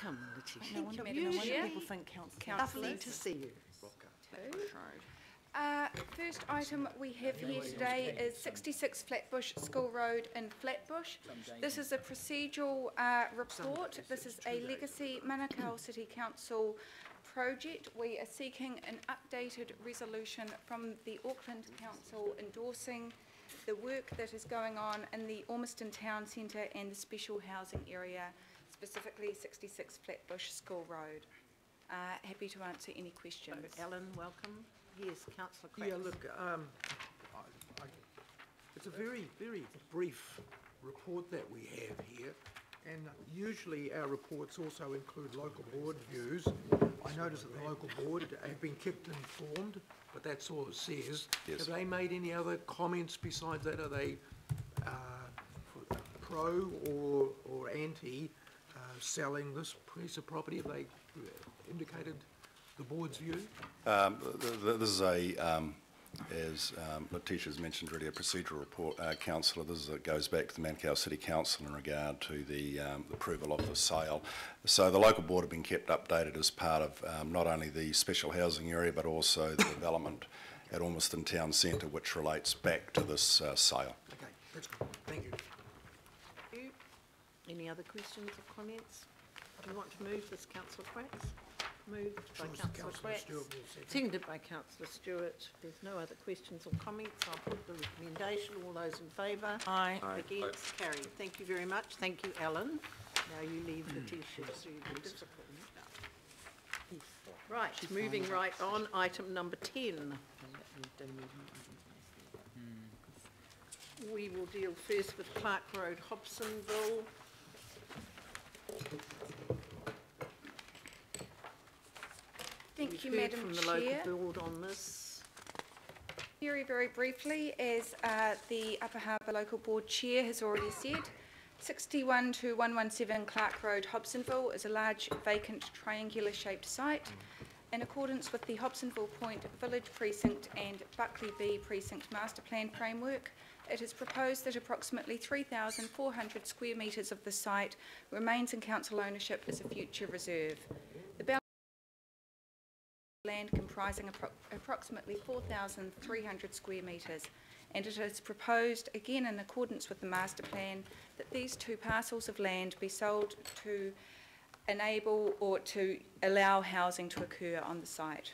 welcome, Letitia. Thank you, Usually people think lovely to see you. First item we have here today is 66 Flatbush School Road in Flatbush. This is a procedural report. This is a legacy Manukau City Council project. We are seeking an updated resolution from the Auckland Council endorsing the work that is going on in the Ormiston Town Centre and the special housing area, specifically 66 Flatbush School Road. Happy to answer any questions. Alan, welcome. Yes, Councillor Cracks. Yeah, look, it's a very, very brief report that we have here, and usually our reports also include local board views. I notice that the local board have been kept informed, but that's all it says. Yes. Have they made any other comments besides that? Are they pro or anti selling this piece of property? Have they indicated the board's view? This is as Letitia's mentioned already, a procedural report, Councillor. This goes back to the Manukau City Council in regard to the approval of the sale. So the local board have been kept updated as part of not only the special housing area but also the development at Ormiston Town Centre, which relates back to this sale. Okay, that's good. Thank you. Thank you. Any other questions or comments? Do you want to move this, Councillor Cracks? Moved by Councillor Cracks, seconded by Councillor Stewart. There's no other questions or comments. I'll put the recommendation. All those in favour? Aye. Against? Carried. Thank you very much. Thank you, Alan. Now you leave Letitia to the discipline stuff. Right, moving right on. Item number 10. We will deal first with Clark Road, Hobsonville. Thank you, We've heard Madam from the Chair. local board on this. Very, very briefly, as the Upper Harbour Local Board Chair has already said, 61 to 117 Clark Road, Hobsonville is a large vacant triangular shaped site. In accordance with the Hobsonville Point Village Precinct and Buckley B Precinct Master Plan framework, it is proposed that approximately 3,400 square metres of the site remains in council ownership as a future reserve. The land comprising approximately 4,300 square metres, and it is proposed, again in accordance with the master plan, that these two parcels of land be sold to enable or to allow housing to occur on the site.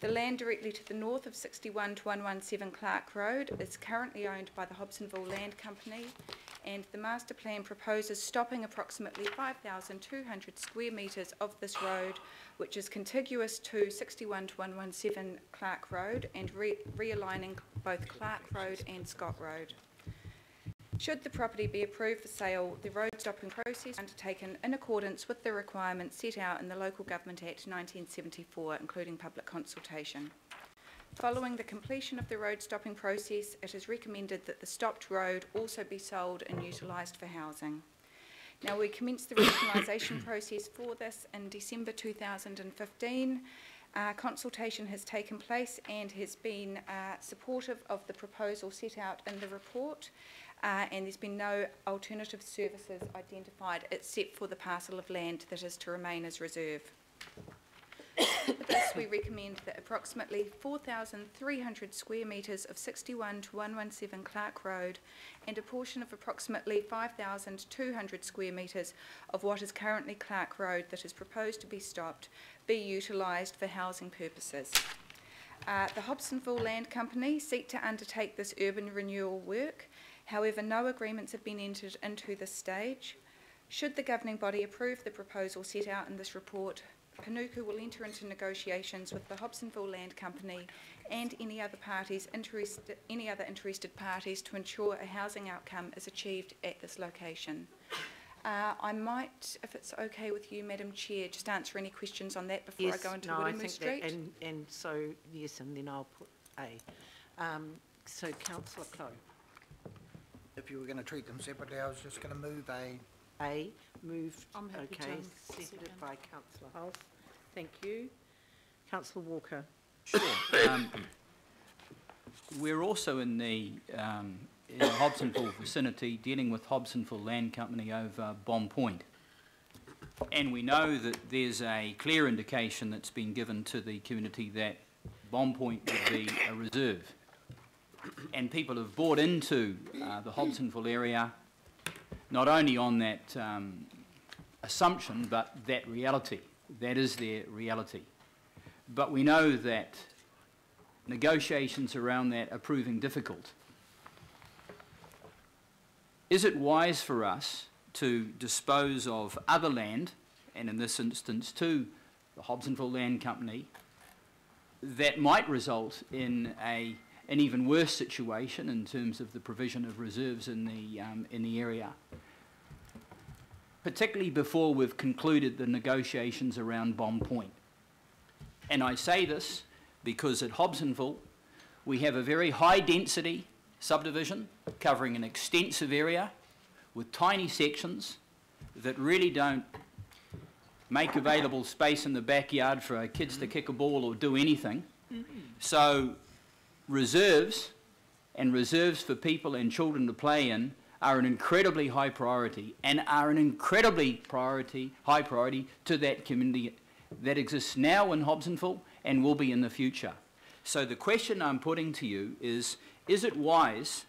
The land directly to the north of 61 to 117 Clark Road is currently owned by the Hobsonville Land Company, and the master plan proposes stopping approximately 5,200 square metres of this road, which is contiguous to 61 to 117 Clark Road, and realigning both Clark Road and Scott Road. Should the property be approved for sale, the road stopping process undertaken in accordance with the requirements set out in the Local Government Act 1974, including public consultation. Following the completion of the road stopping process, it is recommended that the stopped road also be sold and utilised for housing. Now, we commenced the regionalisation process for this in December 2015. Consultation has taken place and has been supportive of the proposal set out in the report, and there's been no alternative services identified except for the parcel of land that is to remain as reserve. For this, we recommend that approximately 4,300 square metres of 61 to 117 Clark Road and a portion of approximately 5,200 square metres of what is currently Clark Road that is proposed to be stopped be utilised for housing purposes. The Hobsonville Land Company seek to undertake this urban renewal work. However, no agreements have been entered into this stage. Should the governing body approve the proposal set out in this report, Panuku will enter into negotiations with the Hobsonville Land Company and any other interested parties to ensure a housing outcome is achieved at this location. I might, if it's okay with you, Madam Chair, just answer any questions on that before I go into Whittamoo Street. And so yes, and then I'll put A. So Councillor Clow. If you were going to treat them separately, I was just going to move A. A, moved. I'm happy okay, to. seconded by Councillor Hulse. Thank you. Councillor Walker. Sure. We're also in the Hobsonville vicinity dealing with Hobsonville Land Company over Bomb Point. And we know that there's a clear indication that's been given to the community that Bomb Point would be a reserve. And people have bought into the Hobsonville area, not only on that assumption, but that reality. That is their reality. But we know that negotiations around that are proving difficult. Is it wise for us to dispose of other land, and in this instance to the Hobsonville Land Company, that might result in an even worse situation in terms of the provision of reserves in the area, particularly before we've concluded the negotiations around Bomb Point? And I say this because at Hobsonville we have a very high density subdivision covering an extensive area with tiny sections that really don't make available space in the backyard for our kids to kick a ball or do anything. So reserves and reserves for people and children to play in are an incredibly high priority, and are an incredibly high priority to that community that exists now in Hobsonville and will be in the future. So the question I'm putting to you is it wise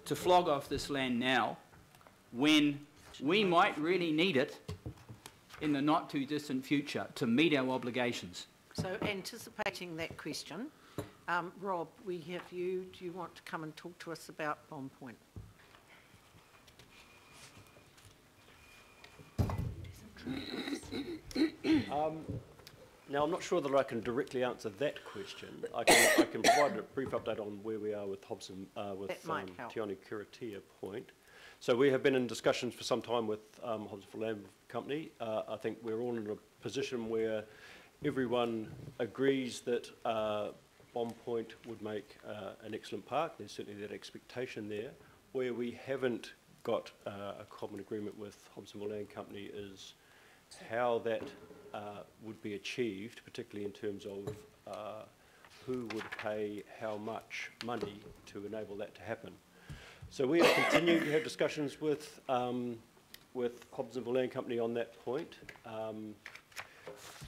to flog off this land now when we might really need it in the not too distant future to meet our obligations? So anticipating that question, Rob, we have you. Do you want to come and talk to us about Bomb Point? Now, I'm not sure that I can directly answer that question. I can provide a brief update on where we are with Hobson, with Te Ono Kuratia Point. So we have been in discussions for some time with Hobsonville Land Company. I think we're all in a position where everyone agrees that Bomb Point would make an excellent park. There's certainly that expectation there. Where we haven't got a common agreement with Hobsonville Land Company is how that would be achieved, particularly in terms of who would pay how much money to enable that to happen. So we are continuing to have discussions with Hobsonville Land Company on that point.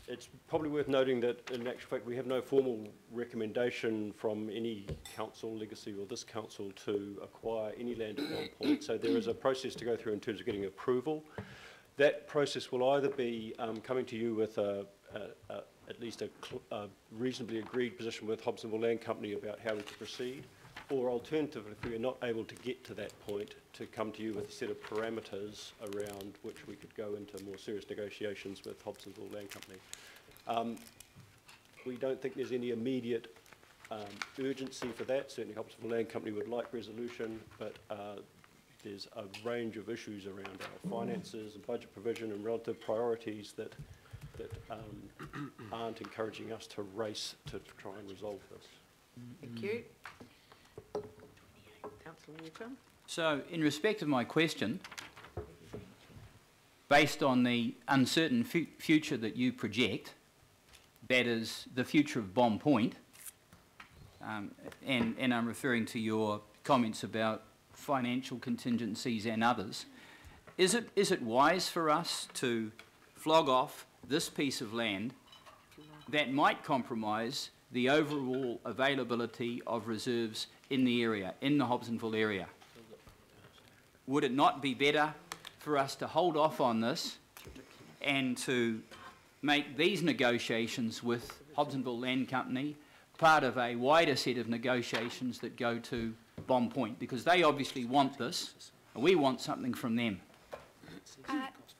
It's probably worth noting that in actual fact we have no formal recommendation from any council, Legacy or this council, to acquire any land at Bomb Point. So there is a process to go through in terms of getting approval. That process will either be coming to you with at least a reasonably agreed position with Hobsonville Land Company about how we can proceed, or alternatively, if we are not able to get to that point, to come to you with a set of parameters around which we could go into more serious negotiations with Hobsonville Land Company. We don't think there's any immediate urgency for that. Certainly Hobsonville Land Company would like resolution, but there's a range of issues around our finances and budget provision and relative priorities that aren't encouraging us to race to try and resolve this. Thank you. Councillor Walker. So in respect of my question, based on the uncertain future that you project, that is the future of Bomb Point, and I'm referring to your comments about financial contingencies and others, is it wise for us to flog off this piece of land that might compromise the overall availability of reserves in the area, in the Hobsonville area? Would it not be better for us to hold off on this and to make these negotiations with Hobsonville Land Company part of a wider set of negotiations that go to Bomb Point? Because they obviously want this, and we want something from them.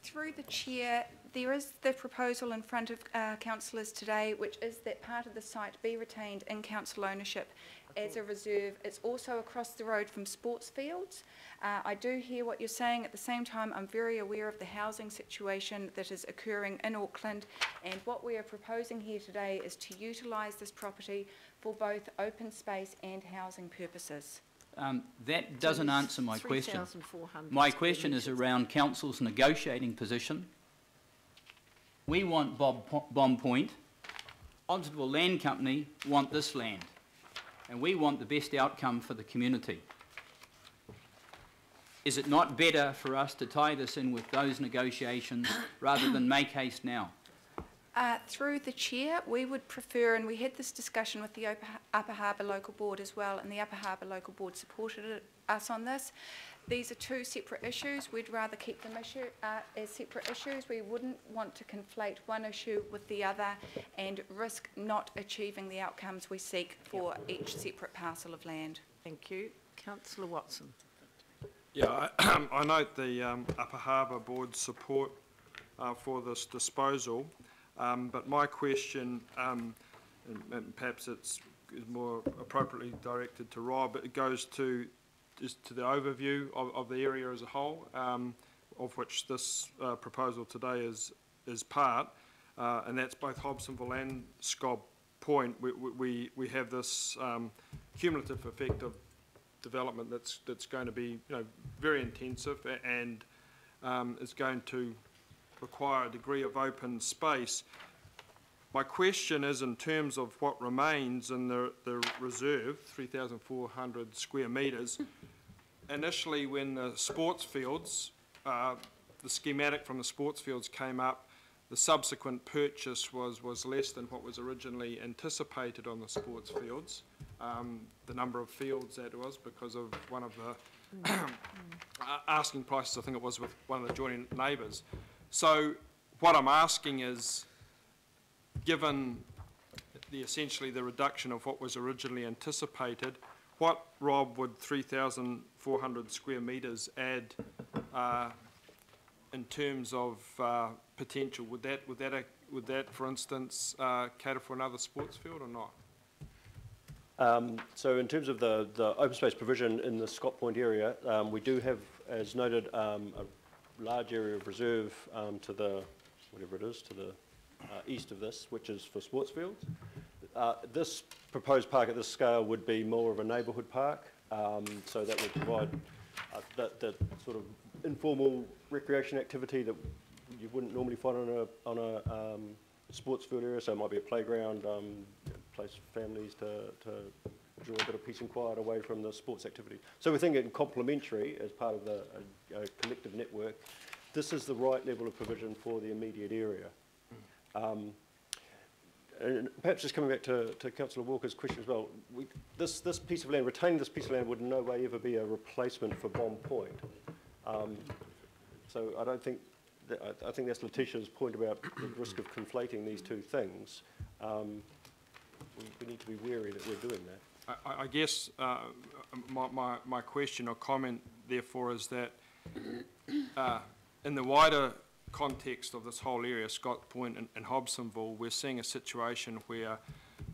Through the Chair, there is the proposal in front of councillors today, which is that part of the site be retained in council ownership as a reserve. It's also across the road from sports fields. I do hear what you're saying. At the same time, I'm very aware of the housing situation that is occurring in Auckland, and what we are proposing here today is to utilise this property for both open space and housing purposes. That doesn't answer my question. My question is around council's negotiating position. We want Bomb Point. Hobsonville Land Company want this land, and we want the best outcome for the community. Is it not better for us to tie this in with those negotiations rather than make haste now? Through the chair, we would prefer, and we had this discussion with the Upper Harbour Local Board as well, and the Upper Harbour Local Board supported us on this. These are two separate issues. We'd rather keep them as separate issues. We wouldn't want to conflate one issue with the other and risk not achieving the outcomes we seek for each separate parcel of land. Thank you. Councillor Watson. Yeah, I note the Upper Harbour Board's support for this disposal, but my question, and perhaps it's more appropriately directed to Rob, it goes to the overview of the area as a whole, of which this proposal today is part, and that's both Hobsonville and Scob Point. We have this cumulative effect of development that's going to be, very intensive and is going to require a degree of open space. My question is, in terms of what remains in the reserve, 3,400 square metres, initially when the sports fields, the schematic from the sports fields came up, the subsequent purchase was less than what was originally anticipated on the sports fields, the number of fields that was, because of one of the asking prices, I think it was with one of the adjoining neighbours. So what I'm asking is, given essentially the reduction of what was originally anticipated, what, Rob, would 3,400 square metres add in terms of potential? Would that, for instance, cater for another sports field or not? So in terms of the open space provision in the Scott Point area, we do have, as noted, a large area of reserve to the, whatever it is, to the east of this, which is for sports fields. This proposed park at this scale would be more of a neighbourhood park, so that would provide that sort of informal recreation activity that you wouldn't normally find on a sports field area. So it might be a playground, place for families to enjoy a bit of peace and quiet away from the sports activity. So we're thinking complementary as part of a collective network. This is the right level of provision for the immediate area. And perhaps just coming back to Councillor Walker's question as well, this piece of land, retaining this piece of land would in no way ever be a replacement for Bomb Point. So I don't think, I think that's Letitia's point about the risk of conflating these two things. We need to be wary that we're doing that. I guess my question or comment, therefore, is that in the wider context of this whole area, Scott Point and Hobsonville, we're seeing a situation where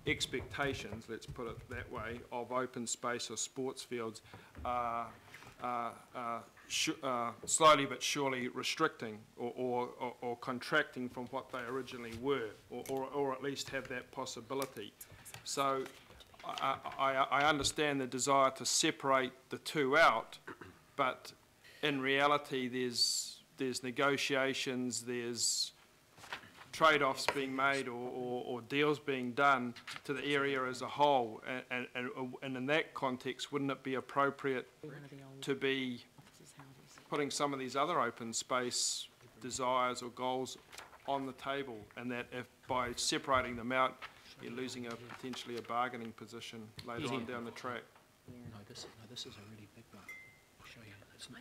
expectations, let's put it that way, of open space or sports fields are slowly but surely restricting or contracting from what they originally were, or at least have that possibility. So I understand the desire to separate the two out, but in reality there's negotiations, there's trade-offs being made or deals being done to the area as a whole, and in that context, wouldn't it be appropriate to be putting some of these other open space desires or goals on the table, and that if by separating them out, you're losing potentially a bargaining position later on down the track? No, this is a really big one. I'll show you. It's not.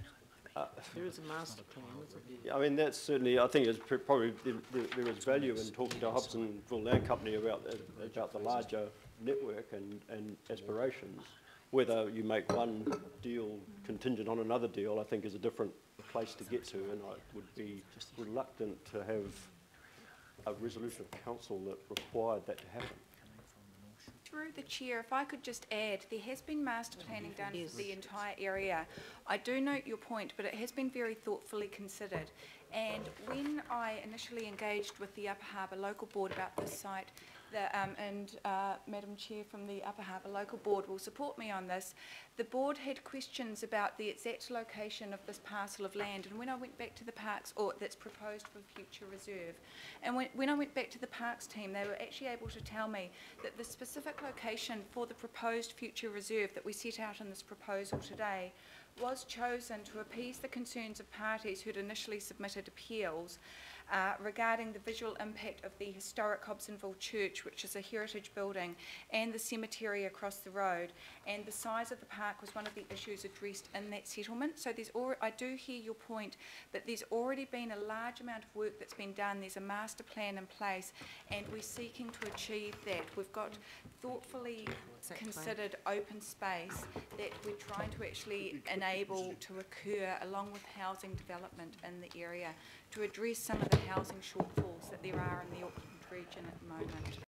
There is a master plan, isn't there? Yeah, I mean, that's certainly, I think it's probably, there is value in talking to Hobsonville Land Company about the larger network and aspirations. Whether you make one deal contingent on another deal, I think is a different place to get to, and I would be reluctant to have a resolution of council that required that to happen. Through the chair, if I could just add, there has been master planning done for the entire area. I do note your point, but it has been very thoughtfully considered. And when I initially engaged with the Upper Harbour Local Board about this site, Madam Chair from the Upper Harbour Local Board will support me on this, the board had questions about the exact location of this parcel of land. And when I went back to the parks, or that's proposed for future reserve, and when I went back to the parks team, they were actually able to tell me that the specific location for the proposed future reserve that we set out in this proposal today was chosen to appease the concerns of parties who'd initially submitted appeals regarding the visual impact of the historic Hobsonville Church, which is a heritage building, and the cemetery across the road. And the size of the park was one of the issues addressed in that settlement. So I do hear your point that there's already been a large amount of work that's been done. There's a master plan in place, and we're seeking to achieve that. We've got thoughtfully considered open space that we're trying to actually enable to occur along with housing development in the area to address some of the housing shortfalls that there are in the Auckland region at the moment.